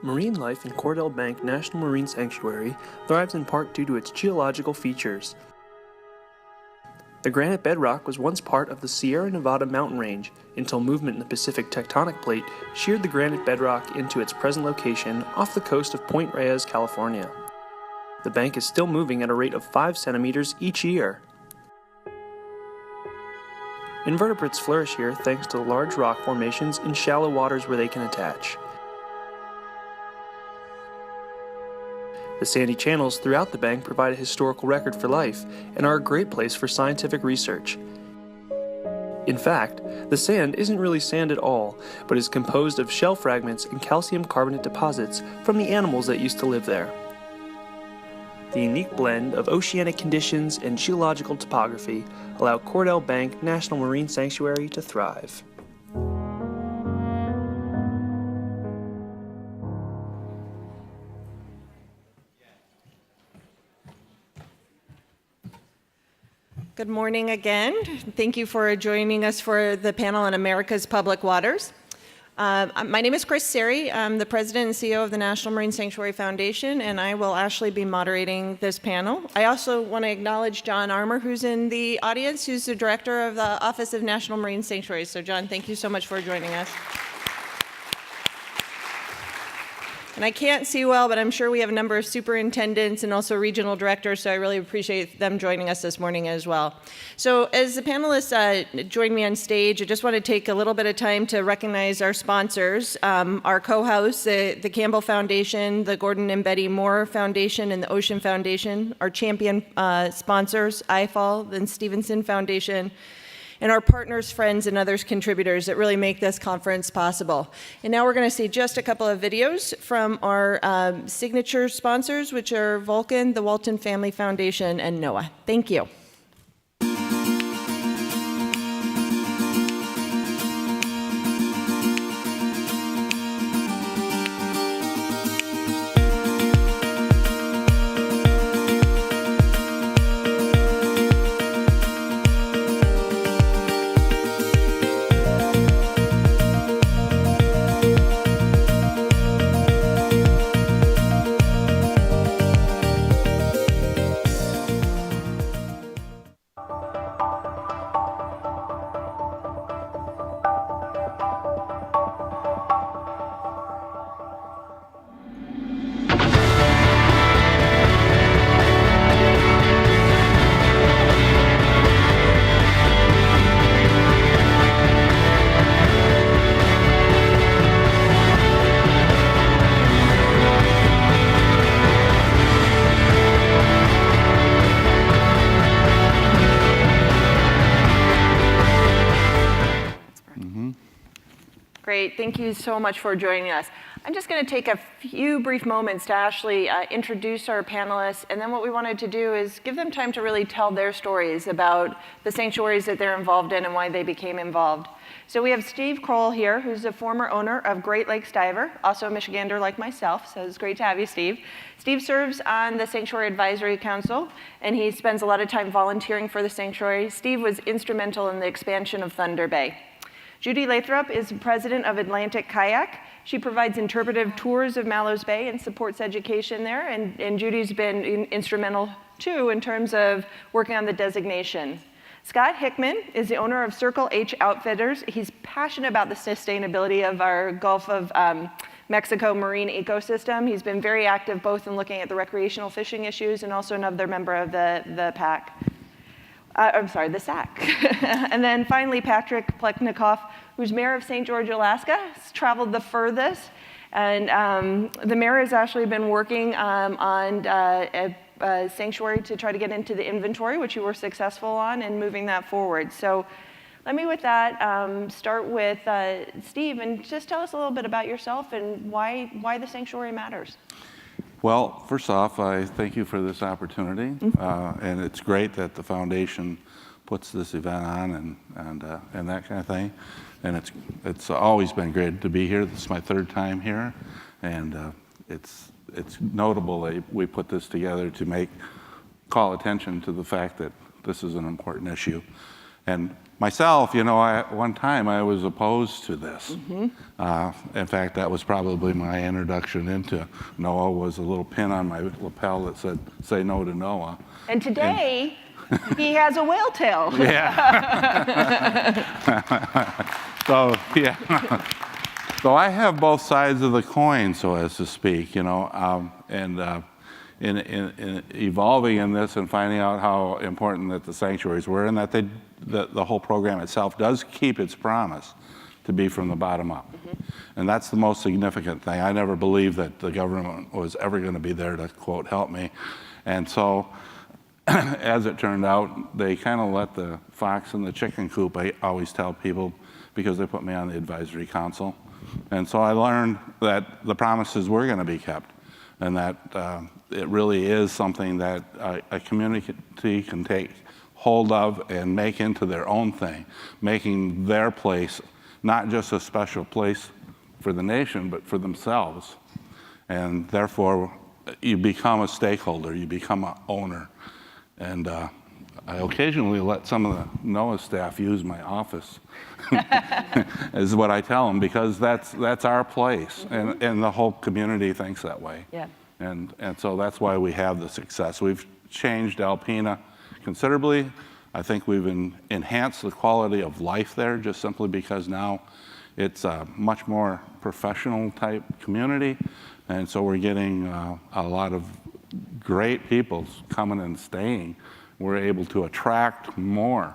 Marine life in Cordell Bank National Marine Sanctuary thrives in part due to its geological features. The granite bedrock was once part of the Sierra Nevada mountain range until movement in the Pacific tectonic plate sheared the granite bedrock into its present location off the coast of Point Reyes, California. The bank is still moving at a rate of 5 centimeters each year. Invertebrates flourish here thanks to the large rock formations in shallow waters where they can attach. The sandy channels throughout the bank provide a historical record for life and are a great place for scientific research. In fact, the sand isn't really sand at all, but is composed of shell fragments and calcium carbonate deposits from the animals that used to live there. The unique blend of oceanic conditions and geological topography allow Cordell Bank National Marine Sanctuary to thrive. Good morning again. Thank you for joining us for the panel on America's Public Waters. My name is Chris Seri. I'm the president and CEO of the National Marine Sanctuary Foundation, and I will actually be moderating this panel. I also want to acknowledge John Armour, who's in the audience, who's the director of the Office of National Marine Sanctuaries. So John, thank you so much for joining us. And I can't see well, but I'm sure we have a number of superintendents and also regional directors, so I really appreciate them joining us this morning as well. So as the panelists join me on stage, I just want to take a little bit of time to recognize our sponsors, our co-hosts, the Campbell Foundation, the Gordon and Betty Moore Foundation, and the Ocean Foundation, our champion sponsors, IFAL and Stevenson Foundation, and our partners, friends, and others contributors that really make this conference possible. And now we're going to see just a couple of videos from our signature sponsors, which are Vulcan, the Walton Family Foundation, and NOAA. Thank you. Great, thank you so much for joining us. I'm just going to take a few brief moments to actually introduce our panelists, and then what we wanted to do is give them time to really tell their stories about the sanctuaries that they're involved in and why they became involved. So we have Steve Kroll here, who's the former owner of Great Lakes Diver, also a Michigander like myself, so it's great to have you, Steve. Steve serves on the Sanctuary Advisory Council, and he spends a lot of time volunteering for the sanctuary. Steve was instrumental in the expansion of Thunder Bay. Judy Lathrop is president of Atlantic Kayak. She provides interpretive tours of Mallows Bay and supports education there, and Judy's been instrumental too in terms of working on the designation. Scott Hickman is the owner of Circle H Outfitters. He's passionate about the sustainability of our Gulf of Mexico marine ecosystem. He's been very active both in looking at the recreational fishing issues and also another member of the PAC. The SAC. And then finally, Patrick Pleknikoff, who's mayor of St. George, Alaska, has traveled the furthest. And the mayor has actually been working on a sanctuary to try to get into the inventory, which you were successful on, and moving that forward. So let me, with that, start with Steve, and just tell us a little bit about yourself and why the sanctuary matters. Well, first off, I thank you for this opportunity, and it's great that the foundation puts this event on and that kind of thing. And it's always been great to be here. This is my third time here, and it's notable that we put this together to call attention to the fact that this is an important issue. And myself, one time I was opposed to this. In fact, that was probably my introduction into NOAA, was a little pin on my lapel that said, "Say no to NOAA." And today, he has a whale tail. Yeah. So, yeah. So I have both sides of the coin, so as to speak, and in evolving in this and finding out how important that the sanctuaries were, and that the whole program itself does keep its promise to be from the bottom up. And that's the most significant thing. I never believed that the government was ever going to be there to, quote, help me. And so, as it turned out, they kind of let the fox in the chicken coop, I always tell people, because they put me on the advisory council. And so I learned that the promises were going to be kept, and that it really is something that a community can take hold of and make into their own thing, making their place not just a special place for the nation, but for themselves. And therefore, you become a stakeholder, you become an owner. And I occasionally let some of the NOAA staff use my office, is what I tell them, because that's our place, and the whole community thinks that way. Yeah. And so that's why we have the success. We've changed Alpena considerably. I think we've enhanced the quality of life there, just simply because now it's a much more professional type community, and so we're getting a lot of great people coming and staying. We're able to attract more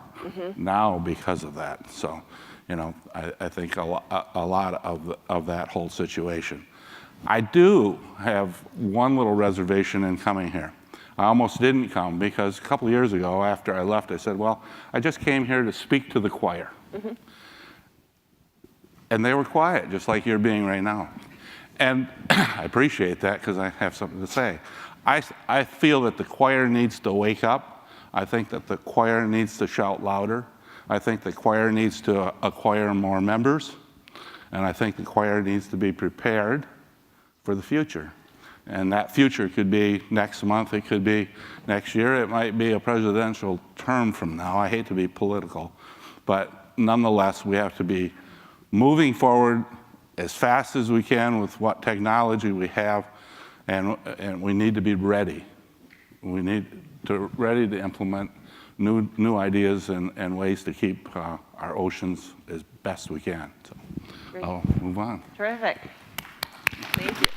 now because of that. So, I think a lot of that whole situation. I do have one little reservation in coming here. I almost didn't come because a couple of years ago, after I left, I said, well, I just came here to speak to the choir. And they were quiet, just like you're being right now. And I appreciate that, because I have something to say. I feel that the choir needs to wake up. I think that the choir needs to shout louder. I think the choir needs to acquire more members. And I think the choir needs to be prepared for the future. And that future could be next month, it could be next year, it might be a presidential term from now. I hate to be political, but nonetheless, we have to be moving forward as fast as we can with what technology we have, and we need to be ready. We need to ready to implement new ideas and ways to keep our oceans as best we can. So I'll move on. Terrific. Thank you.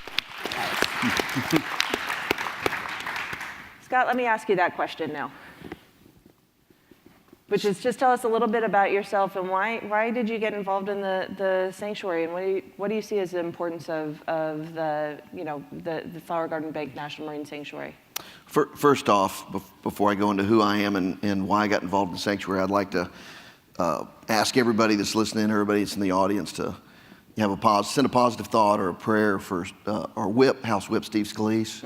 Scott, let me ask you that question now, which is, just tell us a little bit about yourself and why did you get involved in the sanctuary, and what do you see as the importance of the Flower Garden Bank National Marine Sanctuary? First off, before I go into who I am and why I got involved in the sanctuary, I'd like to ask everybody that's listening, everybody that's in the audience, to send a positive thought or a prayer for our House Whip Steve Scalise,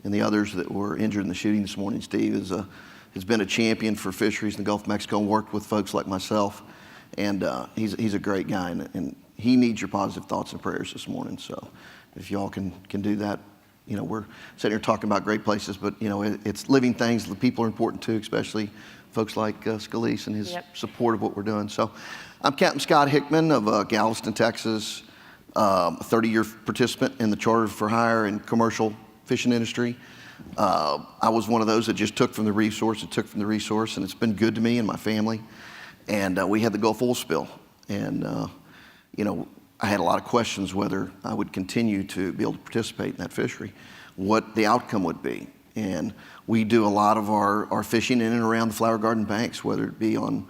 and the others that were injured in the shooting this morning. Steve has been a champion for fisheries in the Gulf of Mexico and worked with folks like myself, and he's a great guy, and he needs your positive thoughts and prayers this morning. So if y'all can do that. We're sitting here talking about great places, but it's living things. The people are important too, especially folks like Scalise and his support of what we're doing. So I'm Captain Scott Hickman of Galveston, Texas, a 30-year participant in the charter for hire and commercial fishing industry. I was one of those that just took from the resource and it's been good to me and my family. And we had the Gulf oil spill, and I had a lot of questions whether I would continue to be able to participate in that fishery, what the outcome would be. And we do a lot of our fishing in and around the Flower Garden banks, whether it be on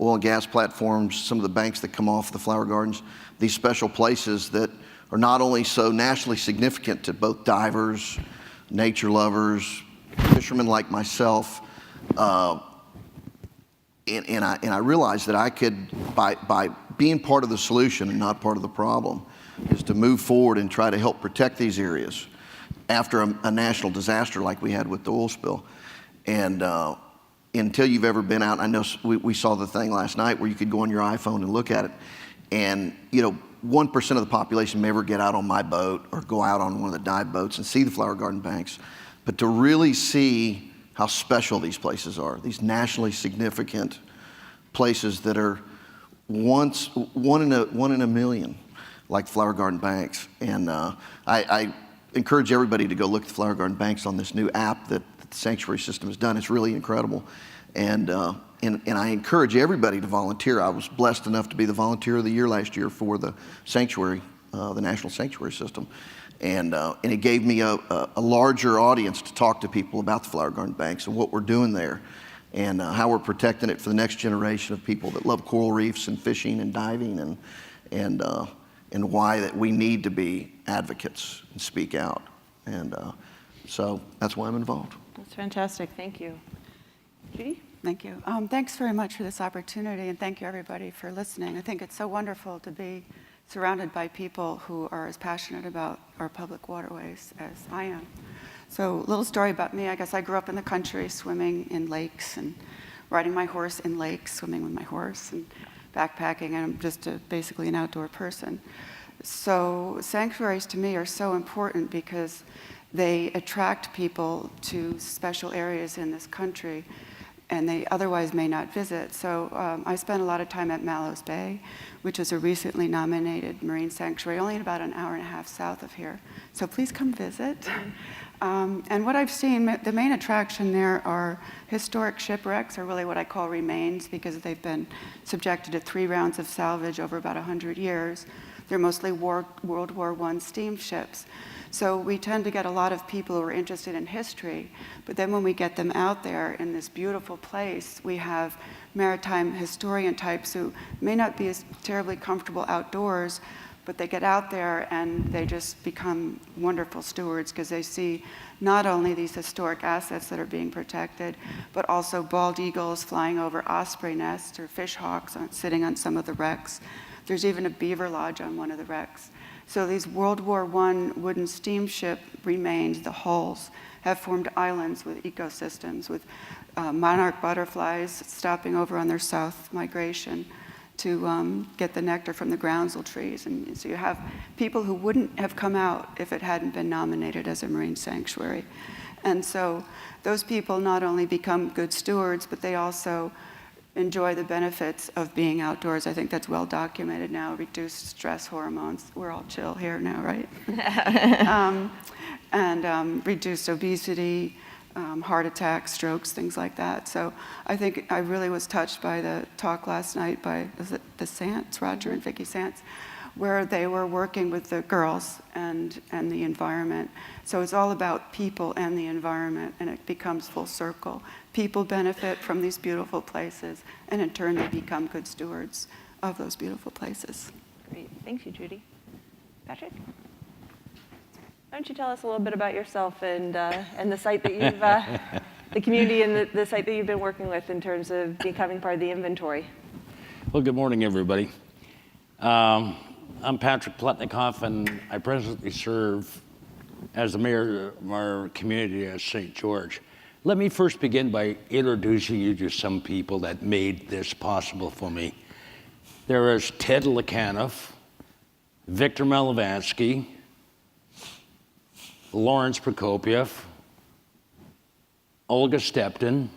oil and gas platforms, some of the banks that come off the Flower Gardens, these special places that are not only so nationally significant to both divers, nature lovers, fishermen like myself, and I realized that I could, by being part of the solution and not part of the problem, is to move forward and try to help protect these areas after a national disaster like we had with the oil spill. And until you've ever been out, I know we saw the thing last night where you could go on your iPhone and look at it, and 1% of the population may ever get out on my boat or go out on one of the dive boats and see the Flower Garden banks, but to really see how special these places are, these nationally significant places that are one in a million, like Flower Garden Banks. And I encourage everybody to go look at the Flower Garden Banks on this new app that the Sanctuary System has done. It's really incredible. And I encourage everybody to volunteer. I was blessed enough to be the Volunteer of the Year last year for the Sanctuary, the National Sanctuary System. And it gave me a larger audience to talk to people about the Flower Garden Banks and what we're doing there, and how we're protecting it for the next generation of people that love coral reefs and fishing and diving, and why that we need to be advocates and speak out. And so that's why I'm involved. That's fantastic. Thank you. Judy? Thank you. Thanks very much for this opportunity, and thank you everybody for listening. I think it's so wonderful to be surrounded by people who are as passionate about our public waterways as I am. So a little story about me. I guess I grew up in the country, swimming in lakes and riding my horse in lakes, swimming with my horse and backpacking, and I'm just basically an outdoor person. So sanctuaries to me are so important because they attract people to special areas in this country and they otherwise may not visit. So I spent a lot of time at Mallows Bay, which is a recently nominated marine sanctuary, only about an hour and a half south of here. So please come visit. And what I've seen, the main attraction there are historic shipwrecks, or really what I call remains, because they've been subjected to 3 rounds of salvage over about 100 years. They're mostly World War I steamships. So we tend to get a lot of people who are interested in history, but then when we get them out there in this beautiful place, we have maritime historian types who may not be as terribly comfortable outdoors, but they get out there and they just become wonderful stewards because they see not only these historic assets that are being protected, but also bald eagles flying over osprey nests or fish hawks sitting on some of the wrecks. There's even a beaver lodge on one of the wrecks. So these World War I wooden steamship remains, the hulls, have formed islands with ecosystems, with monarch butterflies stopping over on their south migration to get the nectar from the groundsel trees. And so you have people who wouldn't have come out if it hadn't been nominated as a marine sanctuary. And so those people not only become good stewards, but they also enjoy the benefits of being outdoors. I think that's well documented now, reduced stress hormones. We're all chill here now, right? And reduced obesity, heart attacks, strokes, things like that. So I think I really was touched by the talk last night by, was it the Sants, Roger and Vicki Sants, where they were working with the girls and the environment. So it's all about people and the environment, and it becomes full circle. People benefit from these beautiful places, and in turn they become good stewards of those beautiful places. Great. Thank you, Judy. Patrick? Why don't you tell us a little bit about yourself and the site that you've, the community and the site that you've been working with in terms of becoming part of the inventory? Well, good morning, everybody. I'm Patrick Pletnikoff, and I presently serve as the mayor of our community as St. George. Let me first begin by introducing you to some people that made this possible for me. There is Ted Lekanoff, Victor Malavansky, Lawrence Prokopiev, Olga Stepton,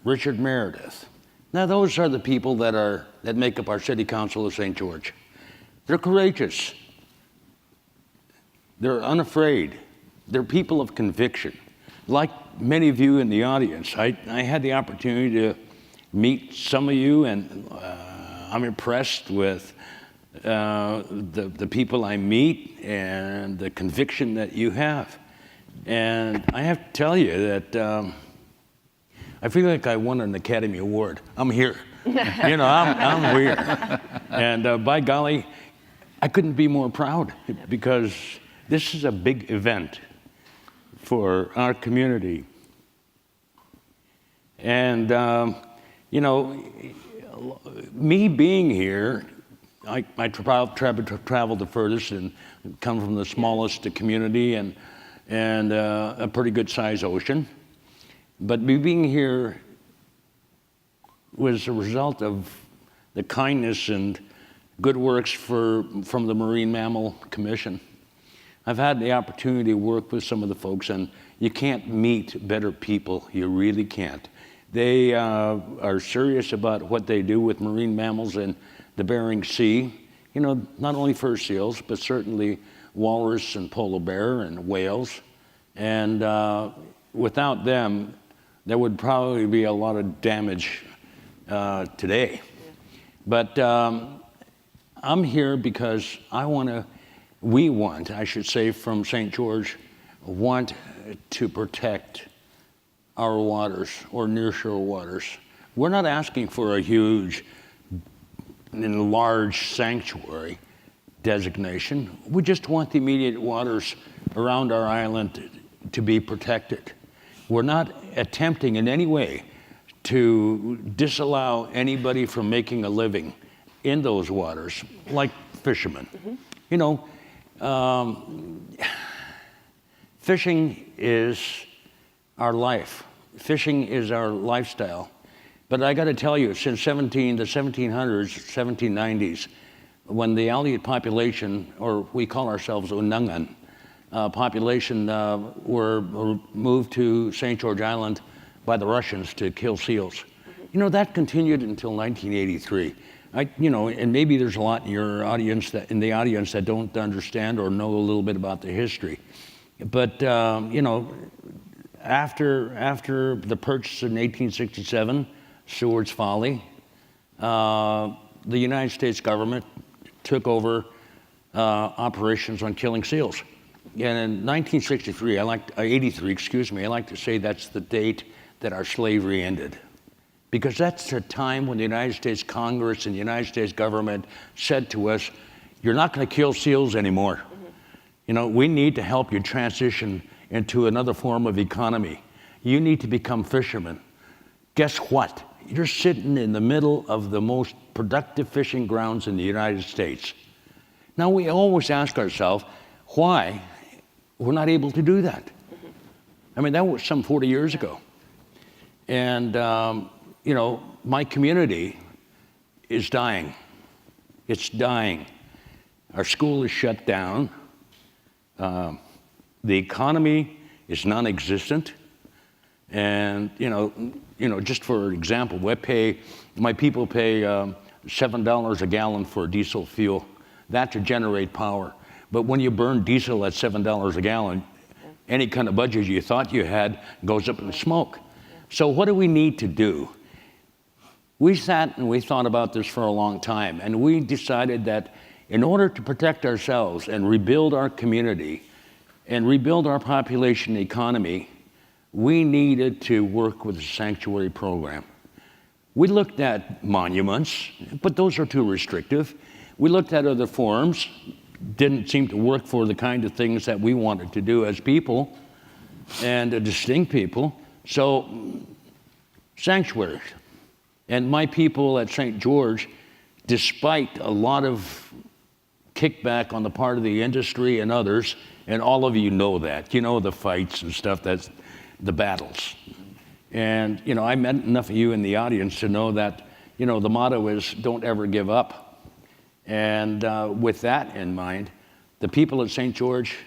Richard Meredith. Now, those are the people that make up our City Council of St. George. They're courageous. They're unafraid. They're people of conviction. Like many of you in the audience, I had the opportunity to meet some of you, and I'm impressed with the people I meet and the conviction that you have. And I have to tell you that I feel like I won an Academy Award. I'm here. You know, I'm here. And by golly, I couldn't be more proud because this is a big event for our community. And, you know, me being here, I traveled the furthest and come from the smallest community and a pretty good sized ocean. But me being here was a result of the kindness and good works from the Marine Mammal Commission. I've had the opportunity to work with some of the folks, and you can't meet better people. You really can't. They are serious about what they do with marine mammals in the Bering Sea. You know, not only fur seals, but certainly walrus and polar bear and whales. And without them, there would probably be a lot of damage today. But I'm here because we want, I should say, from St. George, want to protect our waters or nearshore waters. We're not asking for a huge, enlarged sanctuary designation. We just want the immediate waters around our island to be protected. We're not attempting in any way to disallow anybody from making a living in those waters, like fishermen. You know, fishing is our life. Fishing is our lifestyle. But I got to tell you, since the 1700s, 1790s, when the Aleut population, or we call ourselves Unangan, population were moved to St. George Island by the Russians to kill seals. You know, that continued until 1983. You know, and maybe there's a lot in your audience in the audience that don't understand or know a little bit about the history. But you know, after the purchase in 1867, Seward's Folly, the United States government took over operations on killing seals. And in 1963, 83, excuse me, I like to say that's the date that our slavery ended. Because that's the time when the United States Congress and the United States government said to us, you're not going to kill seals anymore. You know, we need to help you transition into another form of economy. You need to become fishermen. Guess what? You're sitting in the middle of the most productive fishing grounds in the United States. Now, we always ask ourselves, why we're not able to do that? I mean, that was some 40 years ago. And, you know, my community is dying. It's dying. Our school is shut down. The economy is non-existent. And, you know, just for example, my people pay $7 a gallon for diesel fuel. That to generate power. But when you burn diesel at $7 a gallon, any kind of budget you thought you had goes up in smoke. So what do we need to do? We sat and we thought about this for a long time, and we decided that in order to protect ourselves and rebuild our community and rebuild our population economy, we needed to work with a sanctuary program. We looked at monuments, but those are too restrictive. We looked at other forms, didn't seem to work for the kind of things that we wanted to do as people and a distinct people. So, sanctuaries. And my people at St. George, despite a lot of kickback on the part of the industry and others, and all of you know that, you know the fights and stuff, that's the battles. And, you know, I met enough of you in the audience to know that, you know, the motto is don't ever give up. And with that in mind, the people at St. George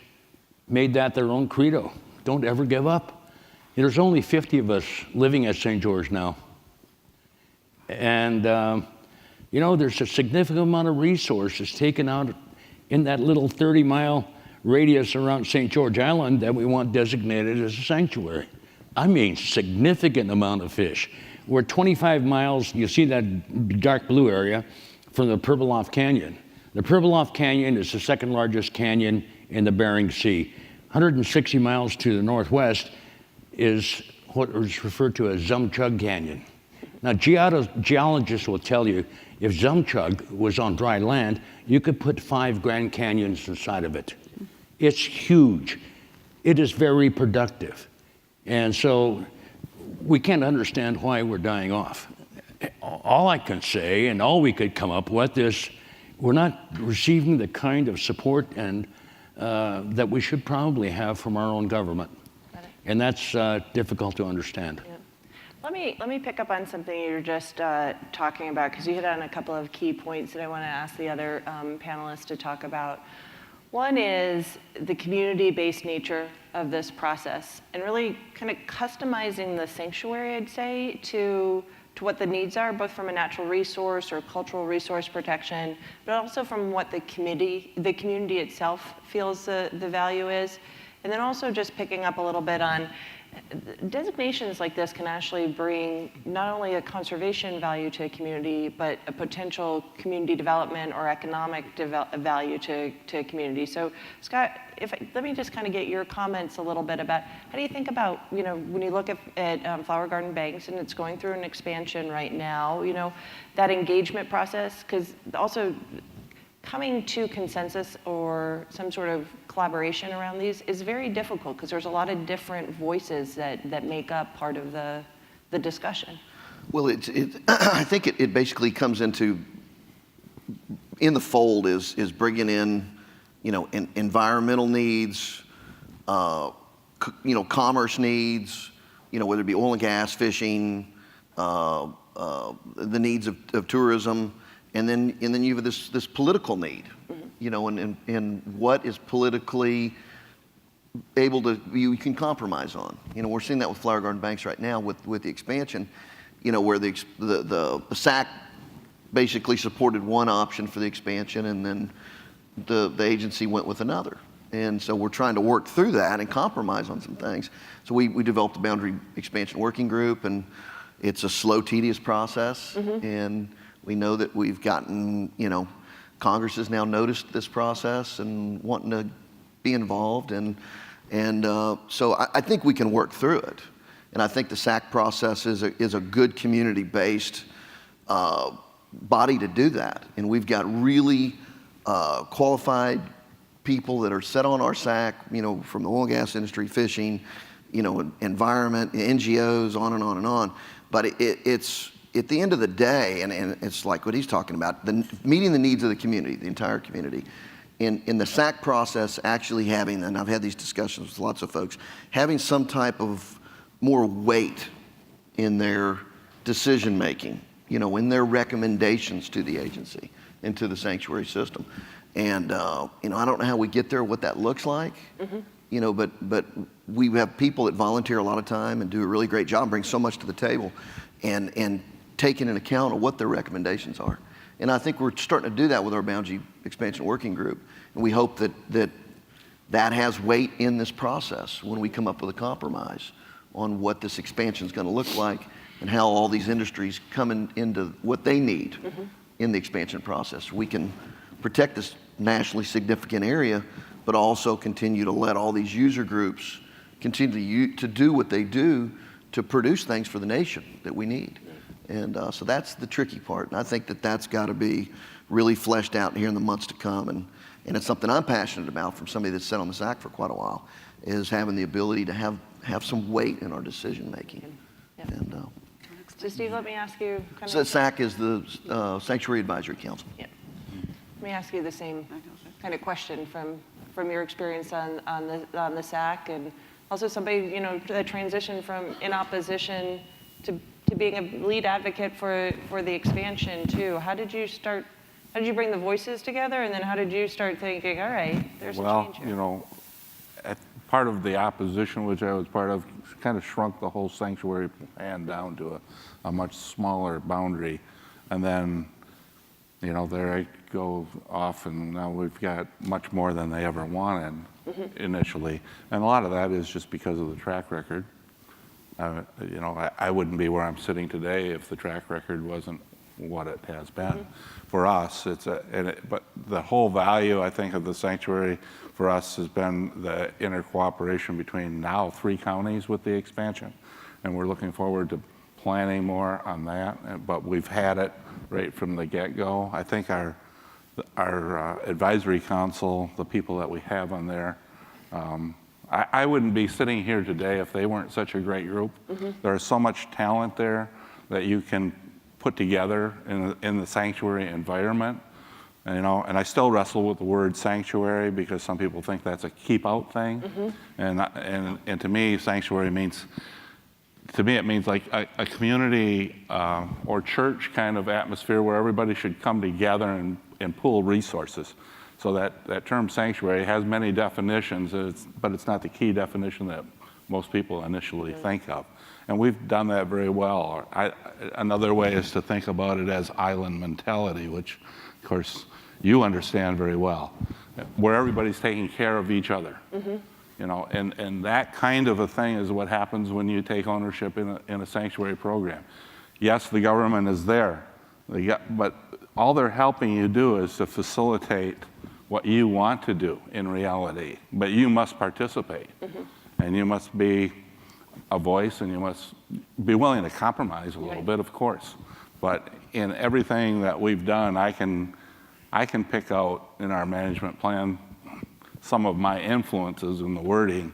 made that their own credo. Don't ever give up. There's only 50 of us living at St. George now. And, you know, there's a significant amount of resources taken out in that little 30-mile radius around St. George Island that we want designated as a sanctuary. I mean, significant amount of fish. We're 25 miles, you see that dark blue area, from the Pribilof Canyon. The Pribilof Canyon is the second largest canyon in the Bering Sea. 160 miles to the northwest is what is referred to as Zumchug Canyon. Now, geologists will tell you if Zumchug was on dry land, you could put 5 Grand Canyons inside of it. It's huge. It is very productive. And so we can't understand why we're dying off. All I can say, and all we could come up with, is we're not receiving the kind of support and that we should probably have from our own government. And that's difficult to understand. Yeah. Let me pick up on something you were just talking about, because you hit on a couple of key points that I want to ask the other panelists to talk about. One is the community-based nature of this process and really kind of customizing the sanctuary, I'd say, to what the needs are, both from a natural resource or cultural resource protection, but also from what the community itself feels the value is. And then also just picking up a little bit on designations like this can actually bring not only a conservation value to a community, but a potential community development or economic value to a community. So Scott, let me just kind of get your comments a little bit about how do you think about, when you look at Flower Garden Banks and it's going through an expansion right now, that engagement process, because also coming to consensus or some sort of collaboration around these is very difficult because there's a lot of different voices that make up part of the discussion. Well, I think it basically comes into, in the fold is bringing in, environmental needs, commerce needs, whether it be oil and gas, fishing, the needs of tourism. And then you have this political need, and what is politically able to, you can compromise on. We're seeing that with Flower Garden Banks right now with the expansion, where the SAC basically supported one option for the expansion and then the agency went with another. And so we're trying to work through that and compromise on some things. So we developed a boundary expansion working group, and it's a slow, tedious process. And we know that we've gotten, Congress has now noticed this process and wanting to be involved. And so I think we can work through it. And I think the SAC process is a good community-based body to do that. And we've got really qualified people that are set on our SAC, from the oil and gas industry, fishing, environment, NGOs, on and on and on. But it's at the end of the day, and it's like what he's talking about, meeting the needs of the community, the entire community. In the SAC process, actually having, and I've had these discussions with lots of folks, having some type of more weight in their decision-making, in their recommendations to the agency and to the sanctuary system. And, I don't know how we get there, what that looks like, but we have people that volunteer a lot of time and do a really great job, bring so much to the table, and taking into account of what their recommendations are. And I think we're starting to do that with our boundary expansion working group. And we hope that has weight in this process when we come up with a compromise on what this expansion is going to look like and how all these industries come into what they need in the expansion process. We can protect this nationally significant area, but also continue to let all these user groups continue to do what they do to produce things for the nation that we need. And so that's the tricky part. And I think that's got to be really fleshed out here in the months to come. And it's something I'm passionate about from somebody that's sat on the SAC for quite a while, is having the ability to have some weight in our decision making. Yeah. And, So Steve, let me ask you so the SAC is the Sanctuary Advisory Council. Yeah. Let me ask you the same kind of question from your experience on the SAC, and also somebody, that transition from in opposition to being a lead advocate for the expansion too. How did you bring the voices together, and then how did you start thinking, all right, there's a change here? Part of the opposition, which I was part of, kind of shrunk the whole sanctuary plan down to a much smaller boundary. And then, there I go off, and now we've got much more than they ever wanted initially. And a lot of that is just because of the track record. I wouldn't be where I'm sitting today if the track record wasn't what it has been. For us, but the whole value, I think, of the sanctuary for us has been the inner cooperation between now 3 counties with the expansion. And we're looking forward to planning more on that, but we've had it right from the get-go. I think our advisory council, the people that we have on there, I wouldn't be sitting here today if they weren't such a great group. There's so much talent there that you can put together in the sanctuary environment. And I still wrestle with the word sanctuary because some people think that's a keep out thing. And to me, sanctuary means, it means like a community or church kind of atmosphere where everybody should come together and pool resources. So that term sanctuary has many definitions, but it's not the key definition that most people initially think of. And we've done that very well. Another way is to think about it as island mentality, which, of course, you understand very well, where everybody's taking care of each other. You know, and that kind of a thing is what happens when you take ownership in a sanctuary program. Yes, the government is there, but all they're helping you do is to facilitate what you want to do in reality. But you must participate, and you must be a voice, and you must be willing to compromise a little bit, of course. But in everything that we've done, I can pick out in our management plan some of my influences in the wording,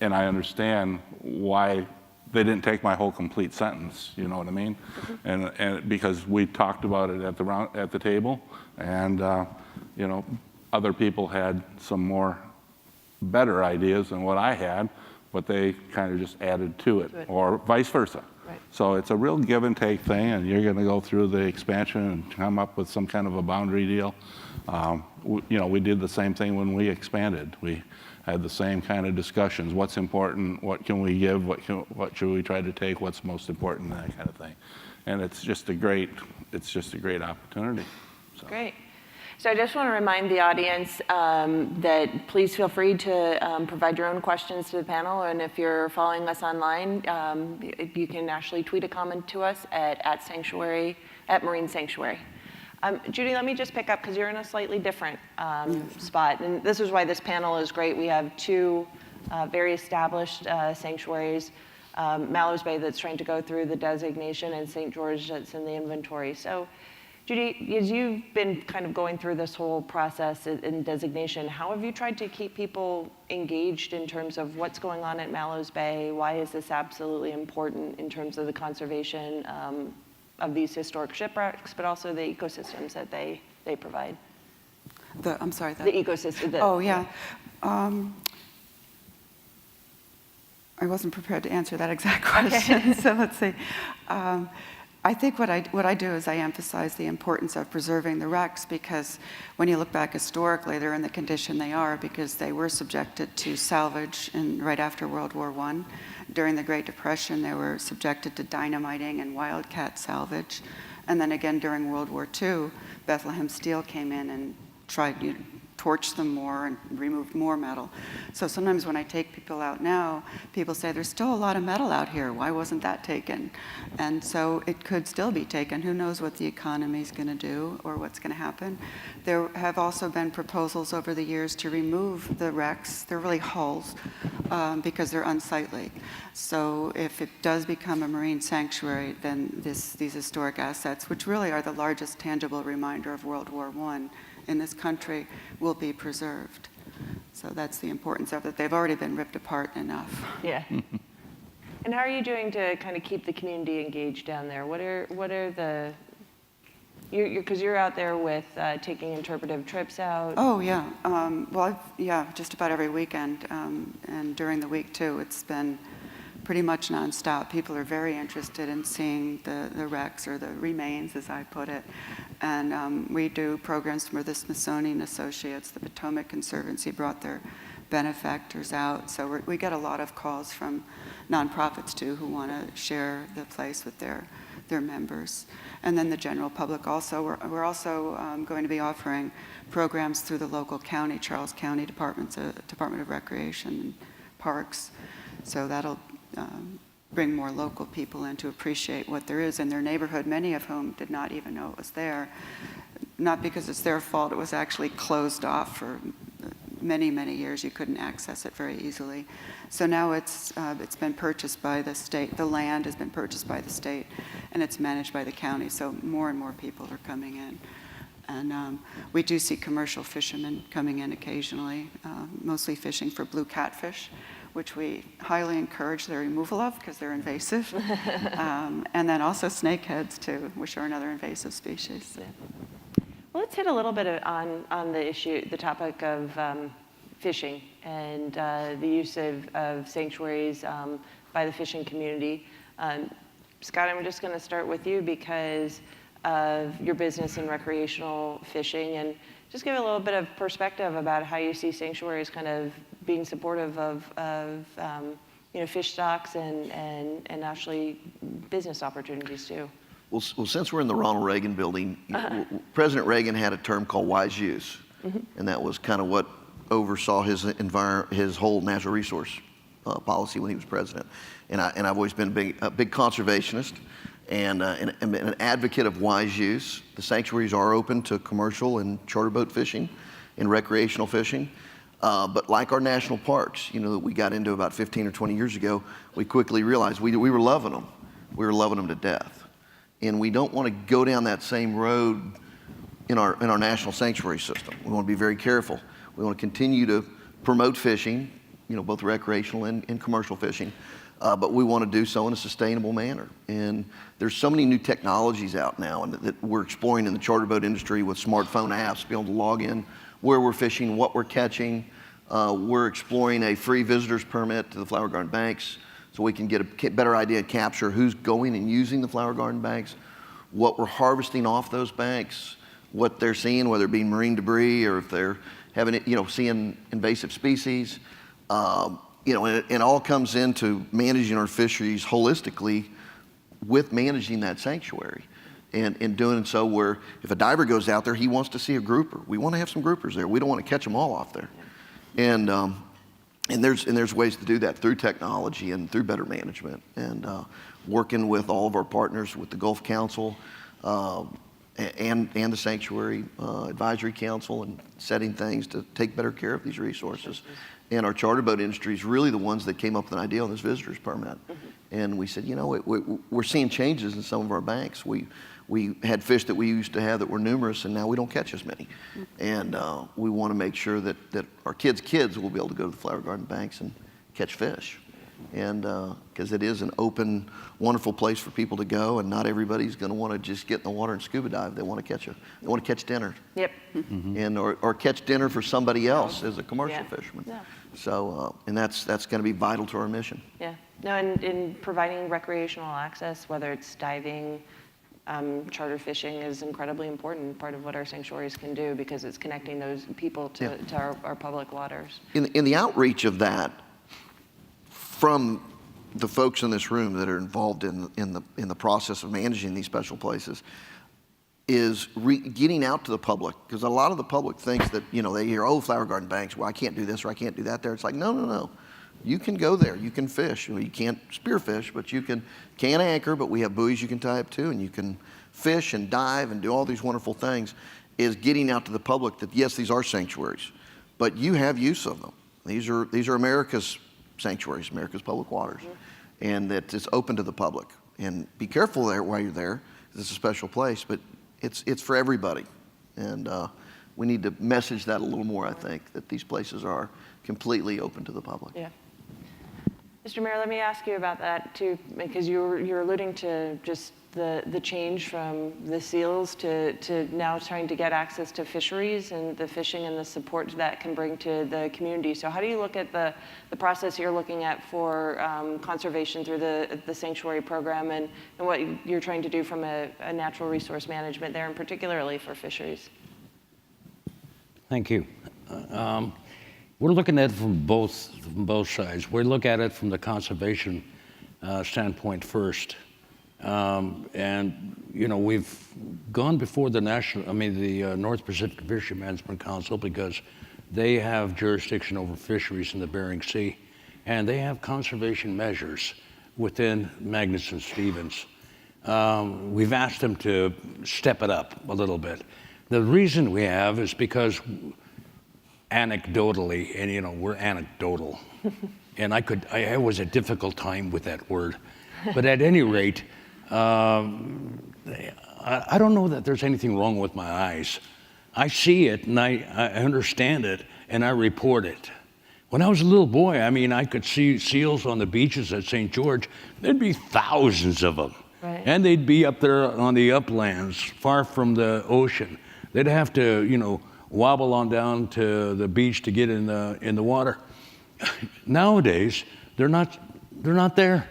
and I understand why they didn't take my whole complete sentence, you know what I mean? And because we talked about it at the table, and you know, other people had some more better ideas than what I had, but they kind of just added to it, or vice versa. Right. So it's a real give and take thing, and you're going to go through the expansion and come up with some kind of a boundary deal. You know, we did the same thing when we expanded. We had the same kind of discussions. What's important? What can we give? What should we try to take? What's most important? That kind of thing. And it's just a great opportunity. So. Great. So I just want to remind the audience that please feel free to provide your own questions to the panel, and if you're following us online, you can actually tweet a comment to us at Sanctuary, at Marine Sanctuary. Judy, let me just pick up, because you're in a slightly different spot, and this is why this panel is great. We have two very established sanctuaries, Mallows Bay that's trying to go through the designation, and St. George that's in the inventory. So, Judy, as you've been kind of going through this whole process in designation, how have you tried to keep people engaged in terms of what's going on at Mallows Bay? Why is this absolutely important in terms of the conservation of these historic shipwrecks, but also the ecosystems that they provide? I'm sorry. The ecosystem. Oh, yeah. I wasn't prepared to answer that exact question, okay. So let's see. I think what I do is I emphasize the importance of preserving the wrecks, because when you look back historically, they're in the condition they are because they were subjected to salvage right after World War I. During the Great Depression, they were subjected to dynamiting and wildcat salvage. And then again during World War II, Bethlehem Steel came in and tried to torch them more and removed more metal. So sometimes when I take people out now, people say, there's still a lot of metal out here. Why wasn't that taken? And so it could still be taken. Who knows what the economy is going to do or what's going to happen. There have also been proposals over the years to remove the wrecks. They're really hulls because they're unsightly. So if it does become a marine sanctuary, then these historic assets, which really are the largest tangible reminder of World War I, in this country, will be preserved. So that's the importance of it. They've already been ripped apart enough. Yeah. And how are you doing to kind of keep the community engaged down there? What are the, because you're out there with taking interpretive trips out. Oh, yeah. Well, just about every weekend, and during the week too. It's been pretty much nonstop. People are very interested in seeing the wrecks, or the remains, as I put it. And we do programs for the Smithsonian Associates. The Potomac Conservancy brought their benefactors out. So we get a lot of calls from nonprofits too, who want to share the place with their members. And then the general public also. We're also going to be offering programs through the local county, Charles County Department of Recreation and Parks. So that'll bring more local people in to appreciate what there is in their neighborhood, many of whom did not even know it was there. Not because it's their fault, it was actually closed off for many, many years. You couldn't access it very easily. So now it's been purchased by the state. The land has been purchased by the state, and it's managed by the county. So more and more people are coming in. And we do see commercial fishermen coming in occasionally, mostly fishing for blue catfish, which we highly encourage the removal of because they're invasive. And then also snakeheads too, which are another invasive species. Yeah. Well, let's hit a little bit on the topic of fishing and the use of sanctuaries by the fishing community. Scott, I'm just going to start with you because of your business in recreational fishing, and just give a little bit of perspective about how you see sanctuaries kind of being supportive of fish stocks and actually business opportunities too. Well, since we're in the Ronald Reagan building, President Reagan had a term called wise use, and that was kind of what oversaw his whole natural resource policy when he was president. And I've always been a big conservationist and an advocate of wise use. The sanctuaries are open to commercial and charter boat fishing and recreational fishing. But like our national parks, that we got into about 15 or 20 years ago, we quickly realized we were loving them. We were loving them to death. And we don't want to go down that same road in our national sanctuary system. We want to be very careful. We want to continue to promote fishing, both recreational and commercial fishing, but we want to do so in a sustainable manner. And there's so many new technologies out now and that we're exploring in the charter boat industry with smartphone apps, be able to log in where we're fishing, what we're catching. We're exploring a free visitor's permit to the Flower Garden Banks so we can get a better idea and capture who's going and using the Flower Garden Banks, what we're harvesting off those banks, what they're seeing, whether it be marine debris or if they're having seeing invasive species. It all comes into managing our fisheries holistically with managing that sanctuary. And in doing so, where if a diver goes out there, he wants to see a grouper. We want to have some groupers there. We don't want to catch them all off there. And there's ways to do that through technology and through better management and working with all of our partners with the Gulf Council and the Sanctuary Advisory Council and setting things to take better care of these resources. And our charter boat industry is really the ones that came up with an idea on this visitor's permit. And we said, we're seeing changes in some of our banks. We had fish that we used to have that were numerous, and now we don't catch as many. And we want to make sure that our kids will be able to go to the Flower Garden Banks and catch fish. And because it is an open, wonderful place for people to go, and not everybody's going to want to just get in the water and scuba dive. They want to catch dinner. Yep. And or catch dinner for somebody else as a commercial Yeah. fisherman. Yeah. So and that's going to be vital to our mission. Yeah. No, and in providing recreational access, whether it's diving, charter fishing is incredibly important, part of what our sanctuaries can do because it's connecting those people to our public waters. In the outreach of that, from the folks in this room that are involved in the process of managing these special places, is getting out to the public, because a lot of the public thinks that they hear, oh, Flower Garden Banks, well, I can't do this or I can't do that there. It's like no. You can go there. You can fish. You can't spearfish, but you can anchor, but we have buoys you can tie up to, and you can fish and dive and do all these wonderful things, is getting out to the public that, yes, these are sanctuaries, but you have use of them. These are America's sanctuaries, America's public waters, and that it's open to the public. And be careful there while you're there, because it's a special place, but it's for everybody. And we need to message that a little more, I think, that these places are completely open to the public. Yeah. Mr. Mayor, let me ask you about that too, because you're alluding to just the change from the seals to now trying to get access to fisheries and the fishing and the support that can bring to the community. So how do you look at the process you're looking at for conservation through the sanctuary program and what you're trying to do from a natural resource management there, and particularly for fisheries? Thank you. We're looking at it from both sides. We look at it from the conservation standpoint first. We've gone before the North Pacific Fishery Management Council because they have jurisdiction over fisheries in the Bering Sea, and they have conservation measures within Magnuson-Stevens. We've asked them to step it up a little bit. The reason we have is because anecdotally, and we're anecdotal, and I was a difficult time with that word, but at any rate, I don't know that there's anything wrong with my eyes. I see it and I understand it and I report it. When I was a little boy, I could see seals on the beaches at St. George. There'd be thousands of them. Right. And they'd be up there on the uplands, far from the ocean. They'd have to, wobble on down to the beach to get in the water. Nowadays, they're not there.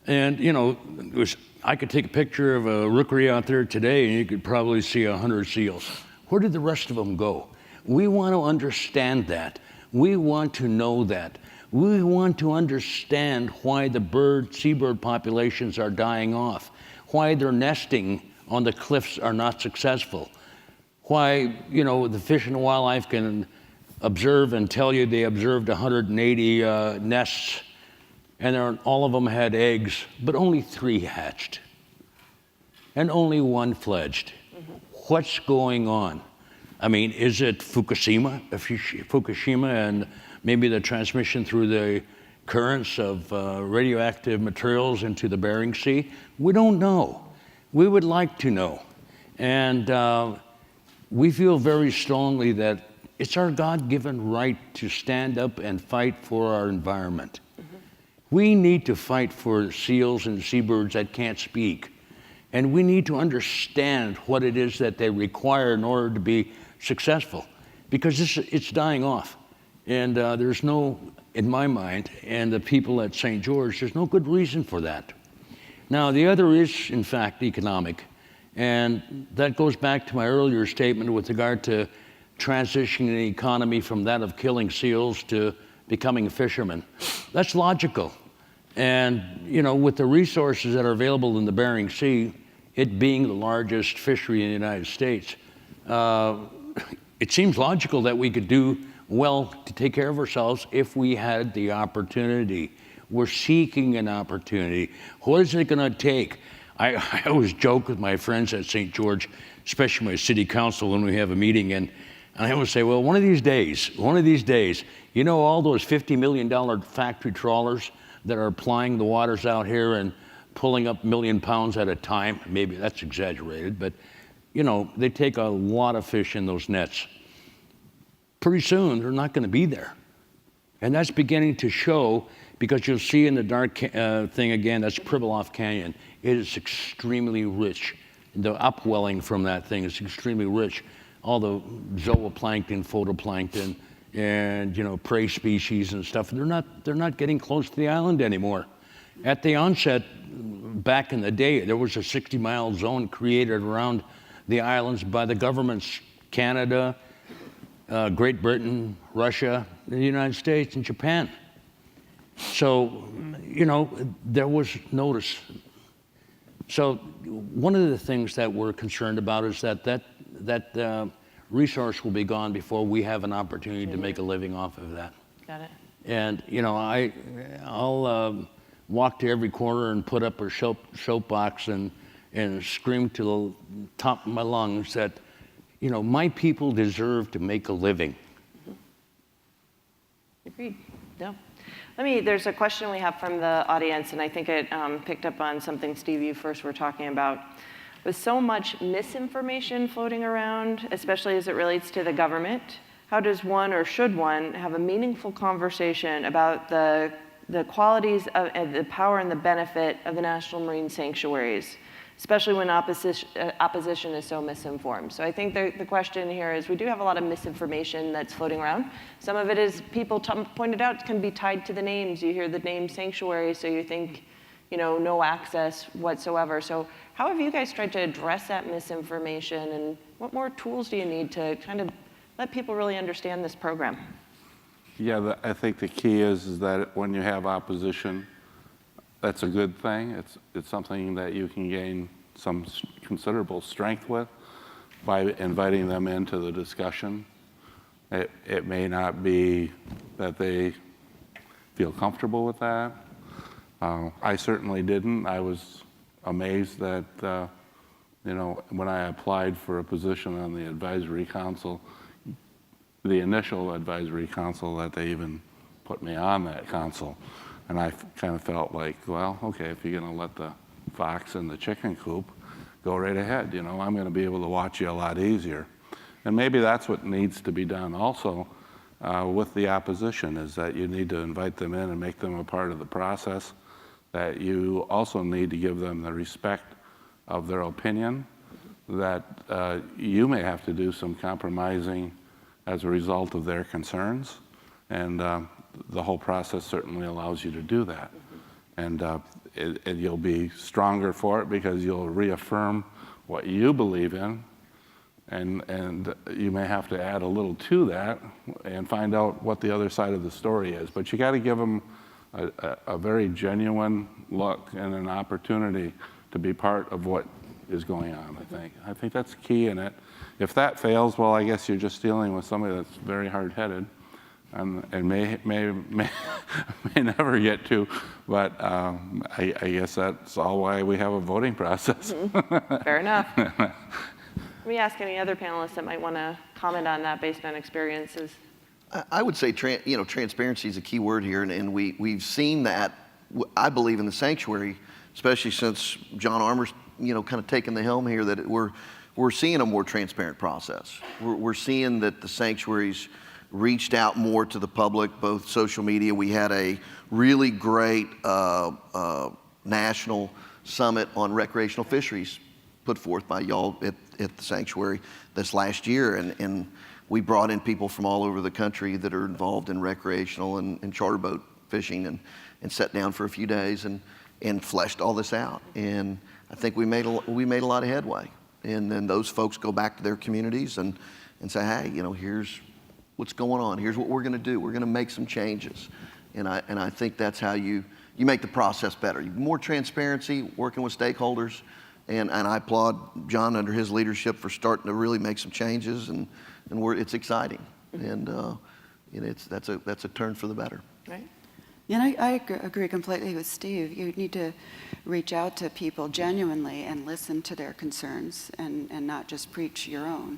And I could take a picture of a rookery out there today, and you could probably see 100 seals. Where did the rest of them go? We want to understand that. We want to know that. We want to understand why the seabird populations are dying off, why their nesting on the cliffs are not successful, why, the Fish and Wildlife can observe and tell you they observed 180 nests, and all of them had eggs, but only 3 hatched, and only 1 fledged. What's going on? I mean, is it Fukushima and maybe the transmission through the currents of radioactive materials into the Bering Sea? We don't know. We would like to know. And we feel very strongly that it's our God-given right to stand up and fight for our environment. We need to fight for seals and seabirds that can't speak. And we need to understand what it is that they require in order to be successful, because it's dying off. And there's no, in my mind, and the people at St. George, there's no good reason for that. Now, the other is, in fact, economic. And that goes back to my earlier statement with regard to transitioning the economy from that of killing seals to becoming fishermen. That's logical. And, with the resources that are available in the Bering Sea, it being the largest fishery in the United States, it seems logical that we could do well to take care of ourselves if we had the opportunity. We're seeking an opportunity. What is it going to take? I always joke with my friends at St. George, especially my city council when we have a meeting, and I always say, well, one of these days, all those $50 million factory trawlers that are plying the waters out here and pulling up 1 million pounds at a time, maybe that's exaggerated, but they take a lot of fish in those nets. Pretty soon, they're not going to be there. And that's beginning to show, because you'll see in the dark thing again, that's Pribilof Canyon. It is extremely rich. The upwelling from that thing is extremely rich. All the zooplankton, photoplankton, and prey species and stuff. They're not getting close to the island anymore. At the onset, back in the day, there was a 60-mile zone created around the islands by the governments, Canada, Great Britain, Russia, the United States, and Japan. So, there was notice. So one of the things that we're concerned about is that resource will be gone before we have an opportunity to make a living off of that. Got it. And, I'll walk to every corner and put up a soapbox and scream to the top of my lungs that, my people deserve to make a living. Agreed. No. There's a question we have from the audience, and I think it picked up on something, Steve, you first were talking about. With so much misinformation floating around, especially as it relates to the government, how does one, or should one, have a meaningful conversation about the qualities of the power and the benefit of the National Marine Sanctuaries, especially when opposition is so misinformed? So I think the question here is, we do have a lot of misinformation that's floating around. Some of it is, people pointed out, can be tied to the names. You hear the name sanctuary, so you think, no access whatsoever. So how have you guys tried to address that misinformation, and what more tools do you need to kind of let people really understand this program? Yeah, I think the key is that when you have opposition, that's a good thing. It's something that you can gain some considerable strength with by inviting them into the discussion. It may not be that they feel comfortable with that. I certainly didn't. I was amazed that, when I applied for a position on the advisory council, the initial advisory council, that they even put me on that council. And I kind of felt like, well, okay, if you're going to let the fox in the chicken coop, go right ahead. I'm going to be able to watch you a lot easier. And maybe that's what needs to be done also with the opposition, is that you need to invite them in and make them a part of the process, that you also need to give them the respect of their opinion, that you may have to do some compromising as a result of their concerns. And the whole process certainly allows you to do that. And you'll be stronger for it because you'll reaffirm what you believe in, and you may have to add a little to that and find out what the other side of the story is. But you got to give them a very genuine look and an opportunity to be part of what is going on, I think. I think that's key in it. If that fails, well, I guess you're just dealing with somebody that's very hard-headed and may never get to, but I guess that's all why we have a voting process. Fair enough. Let me ask any other panelists that might want to comment on that based on experiences. I would say transparency is a key word here, and we've seen that, I believe, in the sanctuary, especially since John Armour's kind of taken the helm here, that we're seeing a more transparent process. We're seeing that the sanctuaries reached out more to the public, both social media. We had a really great national summit on recreational fisheries put forth by y'all at the sanctuary this last year, and we brought in people from all over the country that are involved in recreational and charter boat fishing, and sat down for a few days and fleshed all this out. And I think we made a lot of headway. And then those folks go back to their communities and say, hey, here's what's going on. Here's what we're going to do. We're going to make some changes. And I think that's how you make the process better. More transparency, working with stakeholders. And I applaud John under his leadership for starting to really make some changes, and it's exciting, and that's a turn for the better. Right. Yeah, and I agree completely with Steve. You need to reach out to people genuinely and listen to their concerns, and not just preach your own.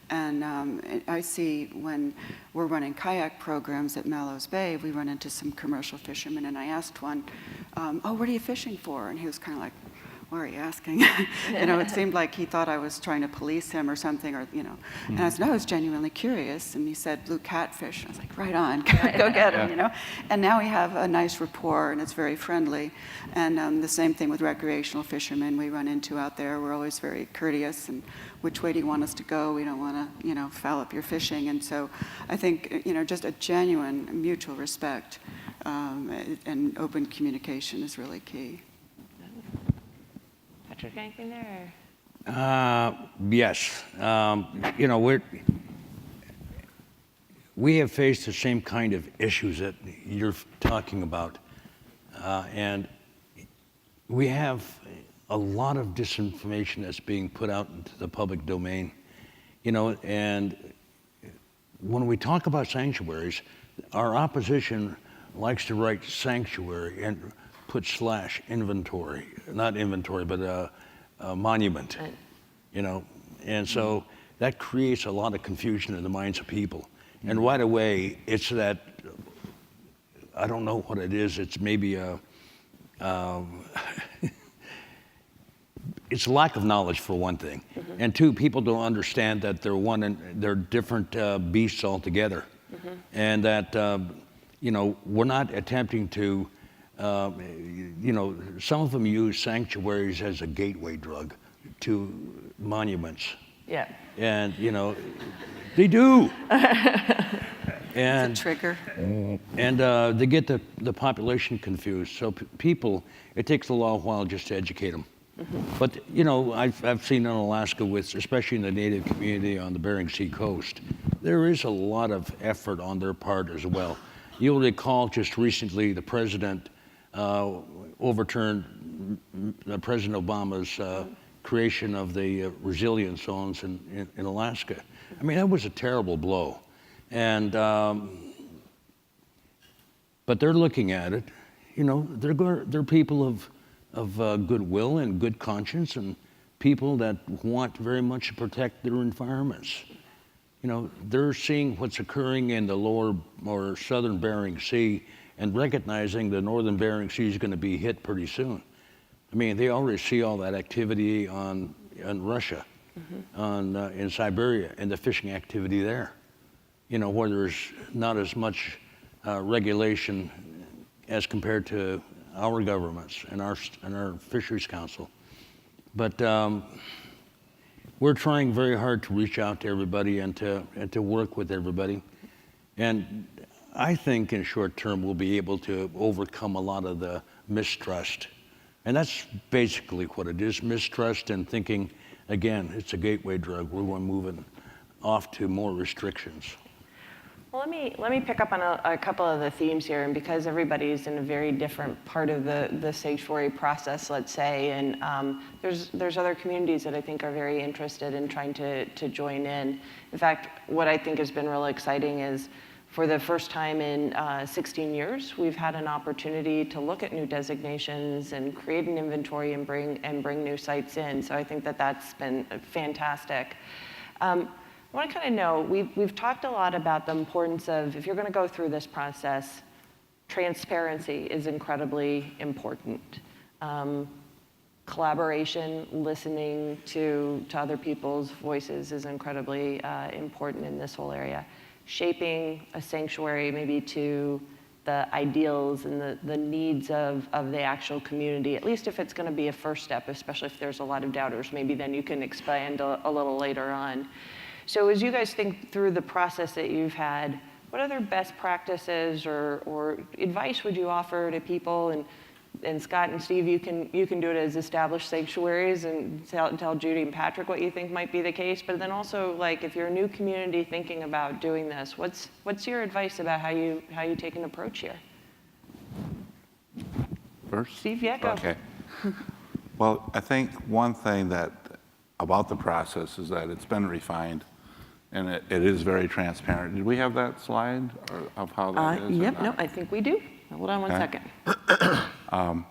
And I see when we're running kayak programs at Mallows Bay, we run into some commercial fishermen, and I asked one, oh, what are you fishing for? And he was kind of like, why are you asking? It seemed like he thought I was trying to police him or something, And I said, no, I was genuinely curious. And he said, blue catfish. And I was like, right on, go get him, And now we have a nice rapport, and it's very friendly. And the same thing with recreational fishermen we run into out there. We're always very courteous, and which way do you want us to go? We don't want to, foul up your fishing. And so I think, just a genuine mutual respect and open communication is really key. Patrick, anything there? Yes. We have faced the same kind of issues that you're talking about. And we have a lot of disinformation that's being put out into the public domain. And when we talk about sanctuaries, our opposition likes to write sanctuary and put / inventory, not inventory, but monument, Right. And so that creates a lot of confusion in the minds of people. And right away, it's that, I don't know what it is, it's maybe it's lack of knowledge for one thing. Mm-hmm. And two, people don't understand that they're different beasts altogether. Mm-hmm. And that, we're not attempting to, some of them use sanctuaries as a gateway drug to monuments. Yeah. And, they do. It's a trigger. And they get the population confused. So people, it takes a while just to educate them. Mm-hmm. But, I've seen in Alaska, especially in the Native community on the Bering Sea coast, there is a lot of effort on their part as well. You'll recall just recently the president overturned President Obama's creation of the resilience zones in Alaska. I mean, that was a terrible blow. And but they're looking at it. They're people of goodwill and good conscience, and people that want very much to protect their environments. They're seeing what's occurring in the lower or southern Bering Sea and recognizing the northern Bering Sea is going to be hit pretty soon. I mean, they already see all that activity in Russia, mm-hmm. In Siberia, and the fishing activity there. Where there's not as much regulation as compared to our governments and our fisheries council. But we're trying very hard to reach out to everybody and to work with everybody. And I think in short term we'll be able to overcome a lot of the mistrust. And that's basically what it is, mistrust and thinking again, it's a gateway drug. We're moving off to more restrictions. Well, let me pick up on a couple of the themes here, and because everybody's in a very different part of the sanctuary process, let's say, and there's other communities that I think are very interested in trying to join in. In fact, what I think has been really exciting is, for the first time in 16 years, we've had an opportunity to look at new designations and create an inventory and bring new sites in. So I think that that's been fantastic. I want to kind of know, we've talked a lot about the importance of, if you're going to go through this process, transparency is incredibly important. Collaboration, listening to other people's voices is incredibly important in this whole area. Shaping a sanctuary maybe to the ideals and the needs of the actual community, at least if it's going to be a first step, especially if there's a lot of doubters, maybe then you can expand a little later on. So as you guys think through the process that you've had, what other best practices or advice would you offer to people? And Scott and Steve, you can do it as established sanctuaries and tell Judy and Patrick what you think might be the case. But then also, like, if you're a new community thinking about doing this, what's your advice about how you take an approach here? First? Steve, yeah, go. Okay. Well, I think one thing about the process is that it's been refined, and it is very transparent. Did we have that slide of how that is? Yep, no, I think we do. Hold on one Okay. second.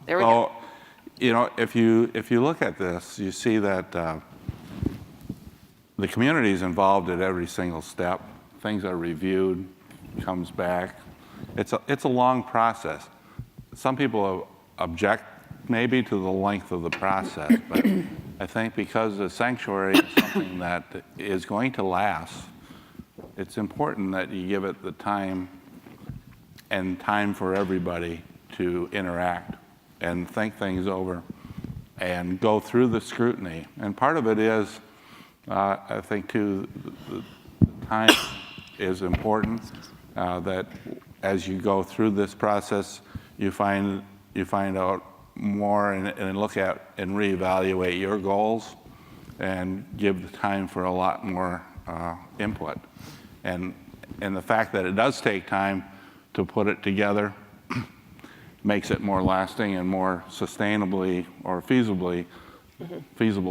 There we go. You know, if you look at this, you see that the community is involved at every single step. Things are reviewed, comes back. It's a long process. Some people object maybe to the length of the process, but I think because the sanctuary is something that is going to last, it's important that you give it the time and time for everybody to interact and think things over and go through the scrutiny. And part of it is, I think too, the time is important, that as you go through this process, you find out more and look at and reevaluate your goals and give the time for a lot more input. And the fact that it does take time to put it together makes it more lasting and more sustainably or feasible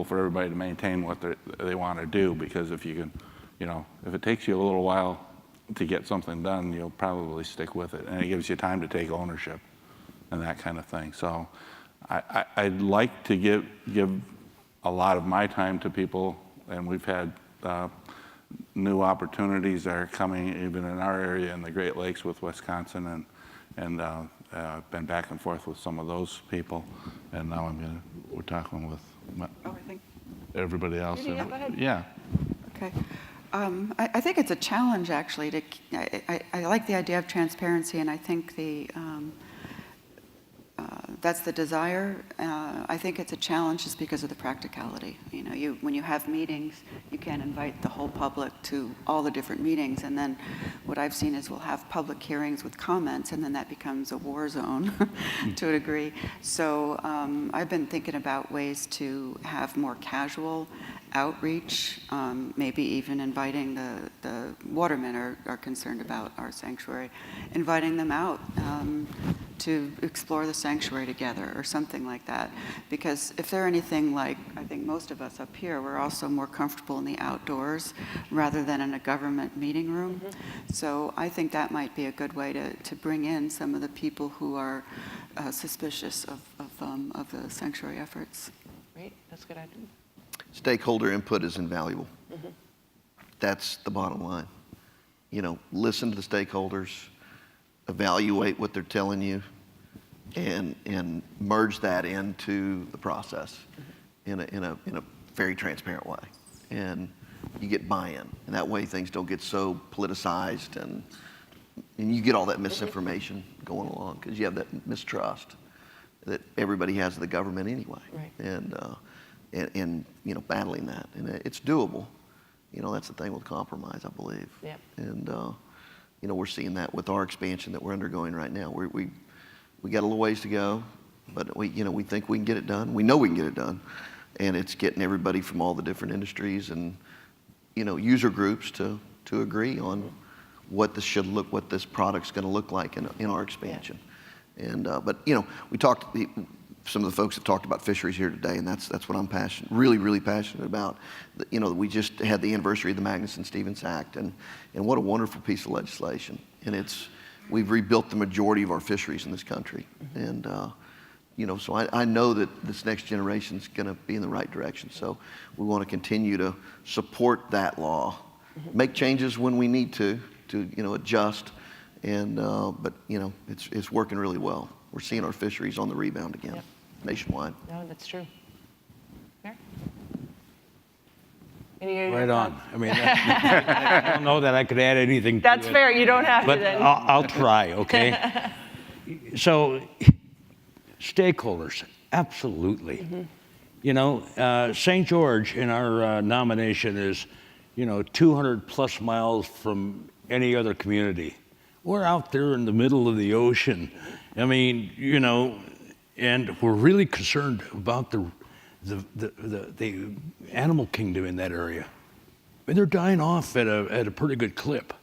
for everybody to maintain what they want to do. Because if you can, if it takes you a little while to get something done, you'll probably stick with it, and it gives you time to take ownership and that kind of thing. So I'd like to give a lot of my time to people, and we've had new opportunities that are coming even in our area in the Great Lakes with Wisconsin, and I've been back and forth with some of those people, and now we're talking with I think. everybody else. Judy, yeah, go ahead. Yeah. Okay. I think it's a challenge, actually. I like the idea of transparency, and I think that's the desire. I think it's a challenge just because of the practicality. When you have meetings, you can't invite the whole public to all the different meetings, and then what I've seen is we'll have public hearings with comments, and then that becomes a war zone to a degree. So I've been thinking about ways to have more casual outreach, maybe even inviting the watermen are concerned about our sanctuary, inviting them out to explore the sanctuary together or something like that. Because if they're anything like, I think most of us up here, we're also more comfortable in the outdoors rather than in a government meeting room. Mm-hmm. So I think that might be a good way to bring in some of the people who are suspicious of the sanctuary efforts. Great, that's a good idea. Stakeholder input is invaluable. Mm-hmm. That's the bottom line. Listen to the stakeholders, evaluate what they're telling you, and merge that into the process in a very transparent way. And you get buy-in, and that way things don't get so politicized, and you get all that misinformation going along because you have that mistrust that everybody has of the government anyway. Right. And battling that, and it's doable. That's the thing with compromise, I believe. Yeah. And we're seeing that with our expansion that we're undergoing right now. We got a little ways to go, but we think we can get it done. We know we can get it done, and it's getting everybody from all the different industries and, user groups to agree on what this product's going to look like in our expansion. And but we talked. Some of the folks have talked about fisheries here today, and that's what I'm really passionate about. We just had the anniversary of the Magnuson-Stevens Act, and what a wonderful piece of legislation. And we've rebuilt the majority of our fisheries in this country, and so I know that this next generation is going to be in the right direction. So we want to continue to support that law, make changes when we need to adjust, and but it's working really well. We're seeing our fisheries on the rebound again, nationwide. No, that's true. Mayor? Right on. I mean, I don't know that I could add anything. That's to it, fair. You don't have but to then. I'll try. Okay. So, stakeholders, absolutely. St. George in our nomination is, 200 plus miles from any other community. We're out there in the middle of the ocean. I mean, and we're really concerned about the animal kingdom in that area. And they're dying off at a pretty good clip.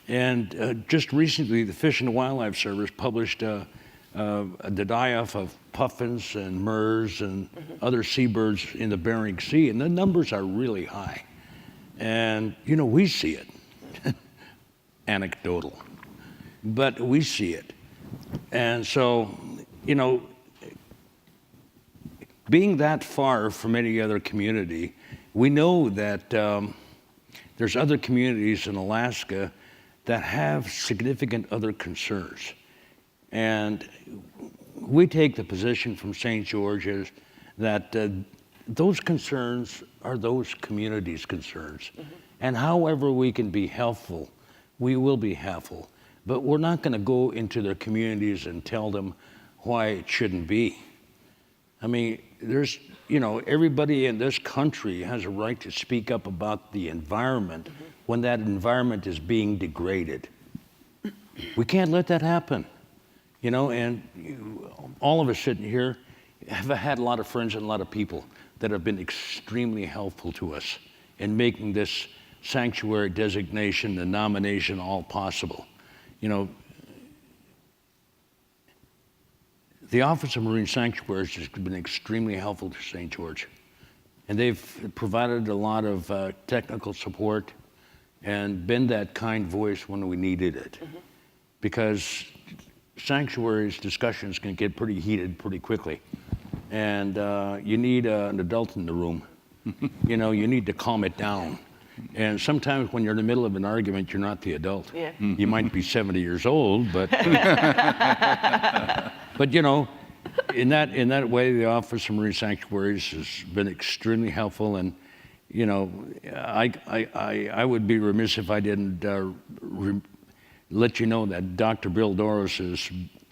And just recently, the Fish and Wildlife Service published the die-off of puffins and murres and other seabirds in the Bering Sea, and the numbers are really high. And, we see it. Anecdotal. But we see it. And so, being that far from any other community, we know that there's other communities in Alaska that have significant other concerns. And we take the position from St. George's that those concerns are those communities' concerns. And however we can be helpful, we will be helpful. But we're not going to go into their communities and tell them why it shouldn't be. I mean, there's, everybody in this country has a right to speak up about the environment when that environment is being degraded. We can't let that happen. And all of us sitting here have had a lot of friends and a lot of people that have been extremely helpful to us in making this sanctuary designation, the nomination, all possible. The Office of Marine Sanctuaries has been extremely helpful to St. George. And they've provided a lot of technical support and been that kind voice when we needed it. Because sanctuaries discussions can get pretty heated pretty quickly. And you need an adult in the room. You need to calm it down. And sometimes when you're in the middle of an argument, you're not the adult. Yeah. You might be 70 years old, but but in that way, the Office of Marine Sanctuaries has been extremely helpful. And I would be remiss if I didn't let you know that Dr. Bill Doris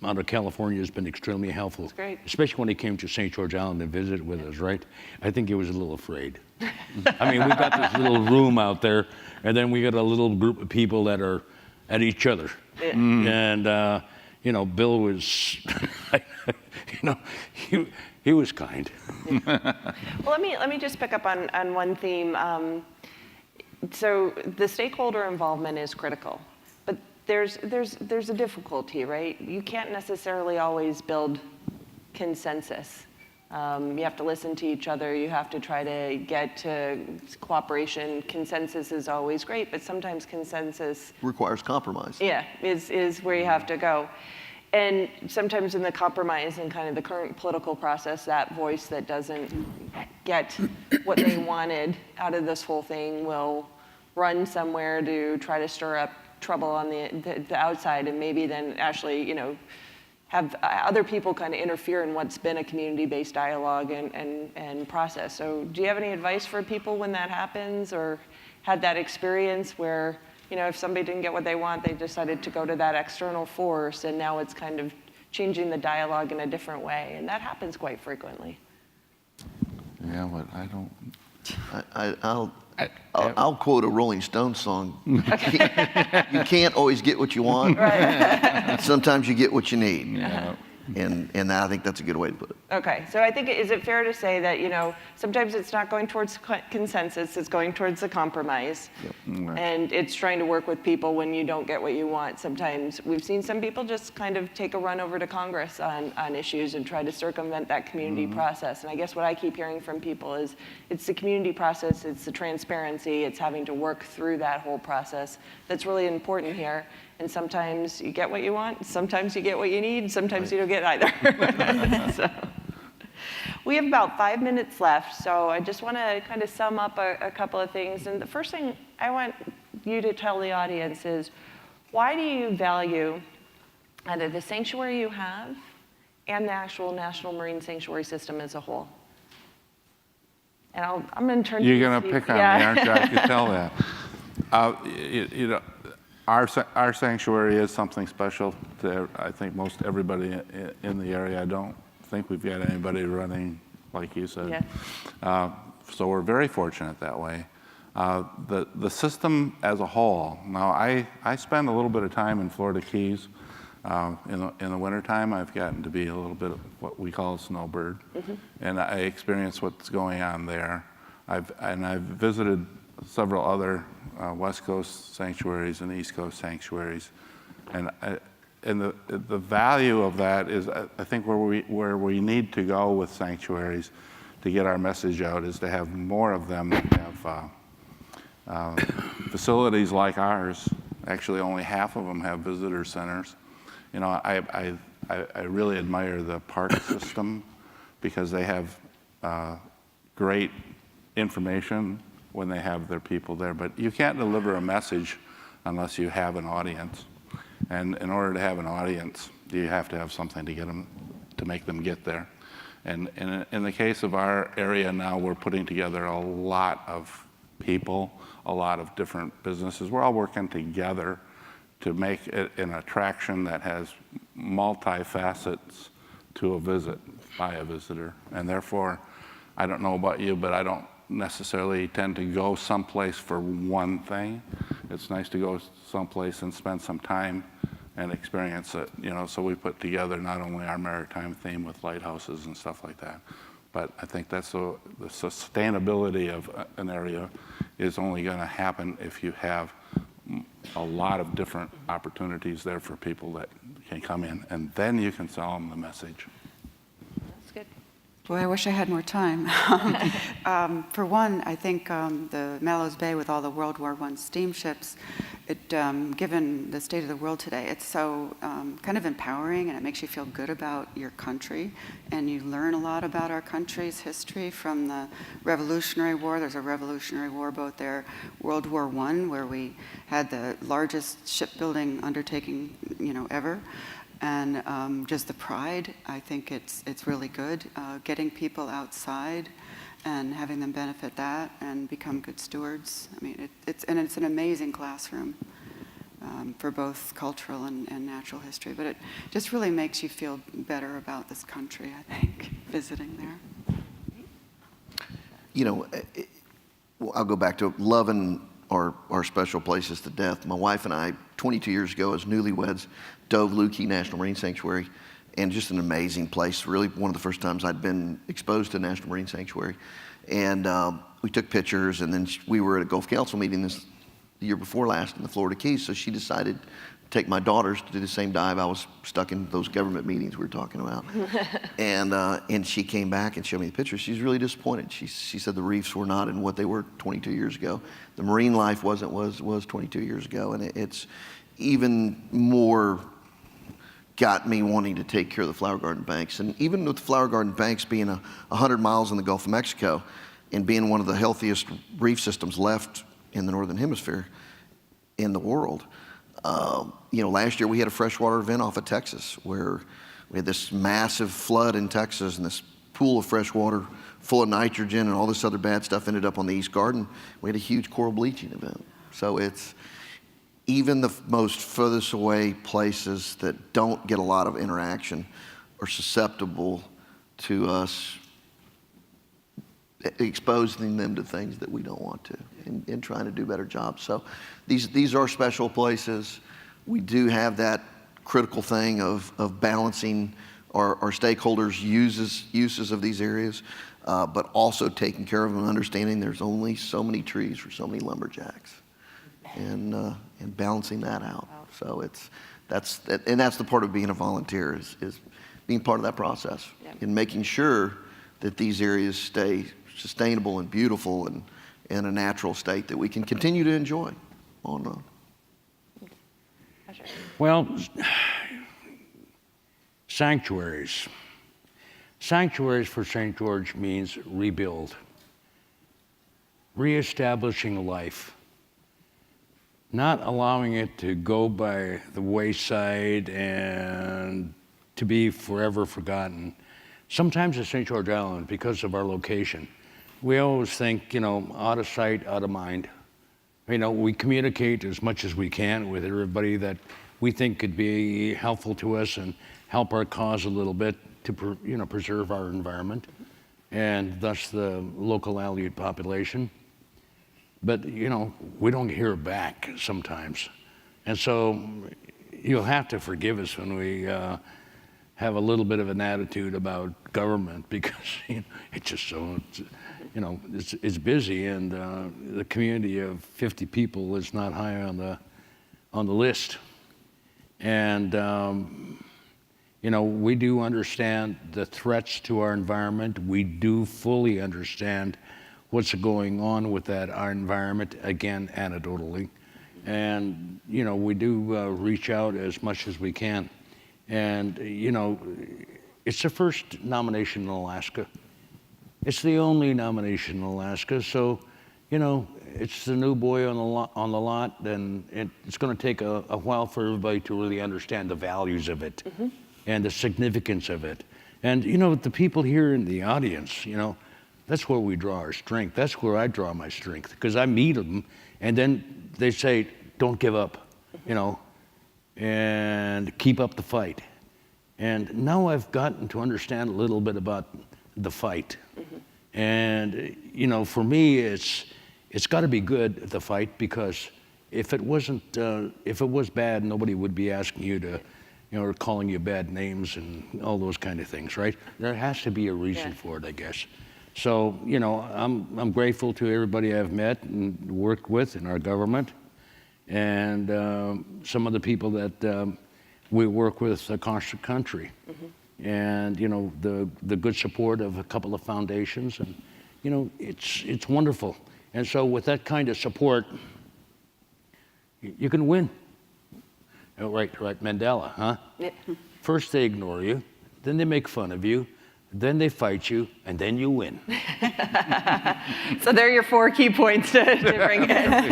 out of California has been extremely helpful. That's great. Especially when he came to St. George Island to visit with us, right? I think he was a little afraid. I mean, we got this little room out there, and then we got a little group of people that are at each other. Yeah. And, Bill was, he was kind. Well, let me just pick up on one theme. So the stakeholder involvement is critical, but there's a difficulty, right? You can't necessarily always build consensus. You have to listen to each other. You have to try to get to cooperation. Consensus is always great, but sometimes consensus Requires compromise. Yeah, is where you have to go. And sometimes in the compromise and kind of the current political process, that voice that doesn't get what they wanted out of this whole thing will run somewhere to try to stir up trouble on the outside, and maybe then actually, have other people kind of interfere in what's been a community-based dialogue and process. So do you have any advice for people when that happens, or had that experience where, if somebody didn't get what they want, they decided to go to that external force, and now it's kind of changing the dialogue in a different way, and that happens quite frequently. Yeah, but I don't. I'll quote a Rolling Stones song. You can't always get what you want. Right. Sometimes you get what you need. Yeah. And I think that's a good way to put it. Okay, so I think, is it fair to say that, sometimes it's not going towards consensus, it's going towards the compromise? And it's trying to work with people when you don't get what you want. Sometimes we've seen some people just kind of take a run over to Congress on issues and try to circumvent that community process. And I guess what I keep hearing from people is it's the community process, it's the transparency, it's having to work through that whole process that's really important here. And sometimes you get what you want, sometimes you get what you need, sometimes you don't get either. So, we have about 5 minutes left, so I just want to kind of sum up a couple of things. And the first thing I want you to tell the audience is, why do you value either the sanctuary you have and the actual National Marine Sanctuary System as a whole? And I'm going to turn to You're going to pick on me, aren't you? I can tell that. Our sanctuary is something special to, I think, most everybody in the area. I don't think we've got anybody running like you said. Yeah. So we're very fortunate that way. The system as a whole, now I spend a little bit of time in Florida Keys. In the wintertime, I've gotten to be a little bit of what we call a snowbird. And I experience what's going on there. I've visited several other West Coast sanctuaries and East Coast sanctuaries, and the value of that is, I think, where we need to go with sanctuaries to get our message out is to have more of them that have facilities like ours. Actually, only half of them have visitor centers. I really admire the park system because they have great information when they have their people there, but you can't deliver a message unless you have an audience. And in order to have an audience, you have to have something to make them get there. And in the case of our area now, we're putting together a lot of people, a lot of different businesses. We're all working together to make it an attraction that has multi-facets to a visit by a visitor. And therefore, I don't know about you, but I don't necessarily tend to go someplace for one thing. It's nice to go someplace and spend some time and experience it, so we put together not only our maritime theme with lighthouses and stuff like that, but I think that's the sustainability of an area is only going to happen if you have a lot of different opportunities there for people that can come in, and then you can sell them the message. That's good. Boy, I wish I had more time. For one, I think the Mallows Bay with all the World War I steamships, given the state of the world today, it's so kind of empowering, and it makes you feel good about your country. And you learn a lot about our country's history from the Revolutionary War. There's a Revolutionary War boat there, World War I, where we had the largest shipbuilding undertaking, ever. And just the pride, I think it's really good. Getting people outside and having them benefit that and become good stewards. I mean, it's an amazing classroom for both cultural and natural history. But it just really makes you feel better about this country, I think, visiting there. I'll go back to loving our special places to death. My wife and I, 22 years ago, as newlyweds, dove Looe Key National Marine Sanctuary, and just an amazing place. Really, one of the first times I'd been exposed to National Marine Sanctuary. And we took pictures, and then we were at a Gulf Council meeting the year before last in the Florida Keys, so she decided to take my daughters to do the same dive. I was stuck in those government meetings we were talking about. And she came back and showed me the pictures. She was really disappointed. She said the reefs were not in what they were 22 years ago. The marine life wasn't was 22 years ago, and it's even more got me wanting to take care of the Flower Garden Banks. And even with the Flower Garden Banks being 100 miles in the Gulf of Mexico and being one of the healthiest reef systems left in the Northern Hemisphere in the world, last year we had a freshwater event off of Texas where we had this massive flood in Texas, and this pool of fresh water full of nitrogen and all this other bad stuff ended up on the East Garden. We had a huge coral bleaching event. So it's even the most furthest away places that don't get a lot of interaction are susceptible to us exposing them to things that we don't want to and trying to do better jobs. So these are special places. We do have that critical thing of balancing our stakeholders' uses of these areas, but also taking care of them and understanding there's only so many trees for so many lumberjacks, and balancing that out. So that's the part of being a volunteer is being part of that process and making sure that these areas stay sustainable and beautiful and in a natural state that we can continue to enjoy on and on. Well, sanctuaries. Sanctuaries for St. George means rebuild, reestablishing life, not allowing it to go by the wayside and to be forever forgotten. Sometimes at St. George Island, because of our location, we always think, out of sight, out of mind. We communicate as much as we can with everybody that we think could be helpful to us and help our cause a little bit to preserve our environment and thus the local Aleut population. But, we don't hear back sometimes. And so you'll have to forgive us when we have a little bit of an attitude about government because it's just so, it's busy, and the community of 50 people is not high on the list. And we do understand the threats to our environment. We do fully understand what's going on with our environment, again, anecdotally. And, we do reach out as much as we can. And, it's the first nomination in Alaska. It's the only nomination in Alaska. So, it's the new boy on the lot, and it's going to take a while for everybody to really understand the values of it and the significance of it. And, the people here in the audience, that's where we draw our strength. That's where I draw my strength, because I meet them, and then they say, don't give up, and keep up the fight. And now I've gotten to understand a little bit about the fight. And, for me, it's got to be good, the fight, because if it was bad, nobody would be asking you to, or calling you bad names and all those kind of things, right? There has to be a reason for it, I guess. So, I'm grateful to everybody I've met and worked with in our government, and some of the people that we work with across the country, and the good support of a couple of foundations, and it's wonderful. And so with that kind of support, you can win. Oh, right, Mandela, huh? Yeah. First they ignore you, then they make fun of you, then they fight you, and then you win. So there are your 4 key points to bring in.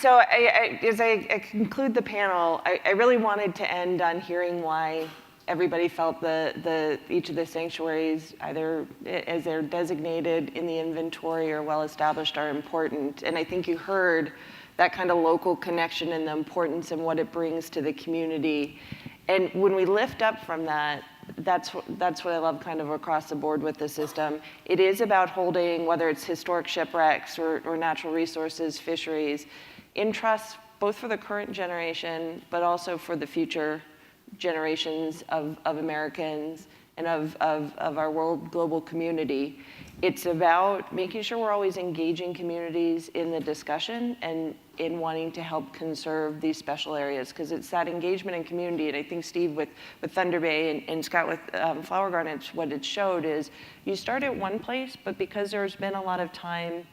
So as I conclude the panel, I really wanted to end on hearing why everybody felt each of the sanctuaries, either as they're designated in the inventory or well-established, are important. And I think you heard that kind of local connection and the importance and what it brings to the community. And when we lift up from that, that's what I love kind of across the board with the system. It is about holding, whether it's historic shipwrecks or natural resources, fisheries, in trust, both for the current generation, but also for the future generations of Americans and of our global community. It's about making sure we're always engaging communities in the discussion and in wanting to help conserve these special areas, because it's that engagement in community. And I think Steve with Thunder Bay and Scott with Flower Garden, what it showed is you start at one place, but because there's been a lot of time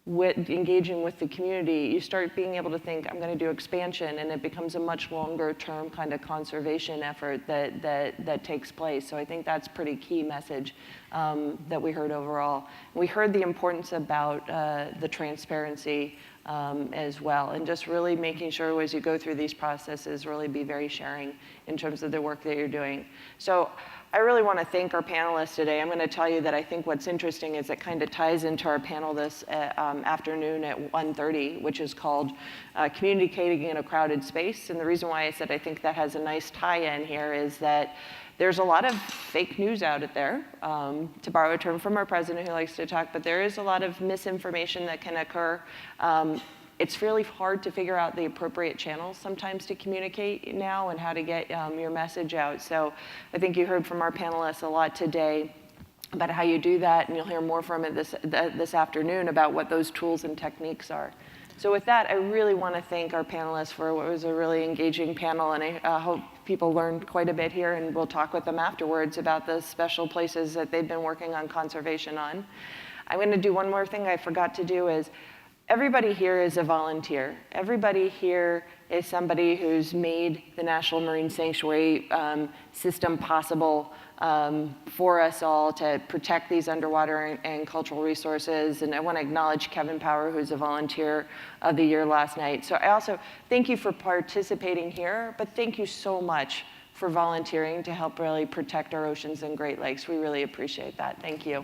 with engaging with the community, you start being able to think, I'm going to do expansion, and it becomes a much longer term kind of conservation effort that takes place. So I think that's a pretty key message that we heard overall. We heard the importance about the transparency as well, and just really making sure as you go through these processes, really be very sharing in terms of the work that you're doing. So I really want to thank our panelists today. I'm going to tell you that I think what's interesting is it kind of ties into our panel this afternoon at 1:30, which is called Communicating in a Crowded Space. And the reason why I said I think that has a nice tie-in here is that there's a lot of fake news out there, to borrow a term from our president who likes to talk, but there is a lot of misinformation that can occur. It's really hard to figure out the appropriate channels sometimes to communicate now and how to get your message out. So I think you heard from our panelists a lot today about how you do that, and you'll hear more from it this afternoon about what those tools and techniques are. So with that, I really want to thank our panelists for what was a really engaging panel, and I hope people learned quite a bit here, and we'll talk with them afterwards about the special places that they've been working on conservation on. I'm going to do one more thing I forgot to do is, everybody here is a volunteer. Everybody here is somebody who's made the National Marine Sanctuary system possible for us all to protect these underwater and cultural resources. And I want to acknowledge Kevin Power, who's a volunteer of the year last night. So I also thank you for participating here, but thank you so much for volunteering to help really protect our oceans and Great Lakes. We really appreciate that. Thank you.